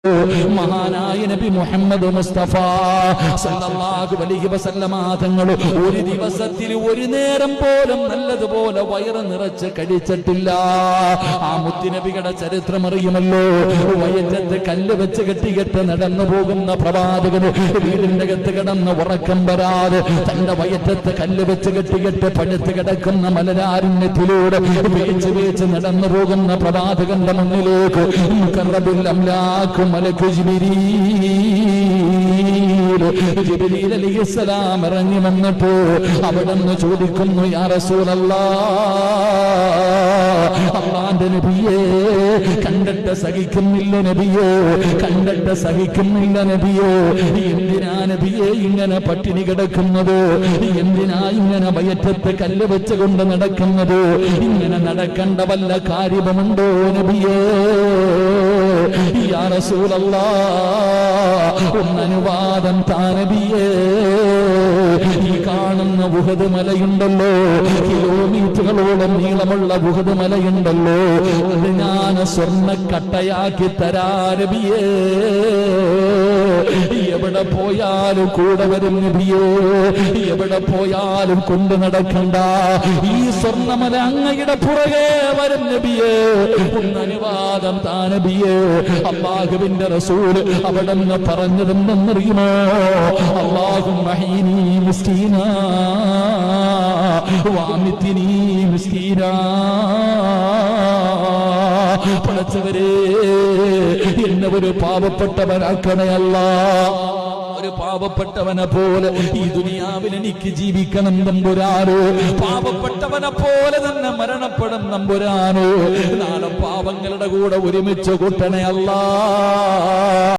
മഹാനായ നബി മുഹമ്മദ് മുസ്തഫ സല്ലല്ലാഹു അലൈഹി വസല്ലമ തങ്ങൾ ഒരു ദിവസത്തിൽ ഒരു നേരം പോലും നല്ലതുപോലെ വയറ് നിറച്ച് കഴിച്ചിട്ടില്ല. ആ മുത്തുനബിയുടെ ചരിത്രം അറിയുമല്ലോ. വയറ്റത്ത് കല്ല് വെച്ച് കെട്ടികെട്ട് നടന്നു പോകുന്ന പ്രവാചകന് വീടിന്റെ അകത്ത് കിടന്ന് ഉറക്കം വരാതെ തന്റെ വയറ്റത്ത് കല്ല് വെച്ച് കെട്ടികെട്ട് പഴുത്ത് കിടക്കുന്ന മലരാരണ്യത്തിലൂടെ വേച്ച് വേച്ച് നടന്നു പോകുന്ന പ്രവാചകന്റെ മുന്നിലേക്ക് മുഖറബുൽ അംലാഖ് മലക്ക് ജിബ്രീൽ അലൈഹിസ്സലാം ഇറങ്ങി വന്നിട്ട് അവിടുന്ന് ചോദിക്കുന്നു, യാ റസൂലല്ലാഹ്, അല്ലാഹുവിന്റെ നബിയേ, കണ്ടിട്ട് സഹിക്കുന്നില്ല നബിയേ, കണ്ടിട്ട് സഹിക്കുന്നില്ല നബിയേ, എന്തിനാ നബിയേ ഇങ്ങനെ പട്ടിണി കിടക്കുന്നത്? എന്തിനാ ഇങ്ങനെ വയറ്റത്ത് കല്ല് വെച്ചുകൊണ്ട് നടക്കുന്നത്? ഇങ്ങനെ നടക്കേണ്ട വല്ല കാര്യമുണ്ടോ നബിയേ? യാ റസൂലല്ലാഹ്, ഒന്നനുവാദം താ നബിയേ. ഈ കാണുന്ന ഉഹദ് മലയുണ്ടല്ലോ, കിലോമീറ്ററുകളോളം നീളമുള്ള ഉഹദ് മലയുണ്ടല്ലോ, അത് ഞാൻ സ്വർണ്ണക്കട്ടയാക്കി തരാ നബിയേ. എവിടെ പോയാലും കൂടെ വരും നബിയേ, എവിടെ പോയാലും കൊണ്ടു നടക്കണ്ട. ഈ സ്വർണ്ണമല അങ്ങയുടെ പുറകെ വരും നബിയേ. ഒന്നനുവാദം താ നബിയേ. അല്ലാഹുവിന്റെ റസൂൽ അവിടെ നിന്ന് പറഞ്ഞതെന്നറിയുമോ? അല്ലാഹുമ്മ ഹീനി മിസ്കീനാ വഅമിത്നി മിസ്കീനാ. പടച്ചവരേ, എന്നെ ഒരു പാവപ്പെട്ടവനാക്കണേ അല്ലാഹ്. ഒരു പാവപ്പെട്ടവനെ പോലെ ഈ ദുനിയാവിൽ എനിക്ക് ജീവിക്കണം തമ്പുരാനോ. പാവപ്പെട്ടവനെ പോലെ തന്നെ മരണപ്പെടും തമ്പുരാനോ. നാളെ പാവങ്ങളുടെ കൂടെ ഒരുമിച്ച് കൂട്ടണേ അല്ലാഹ്.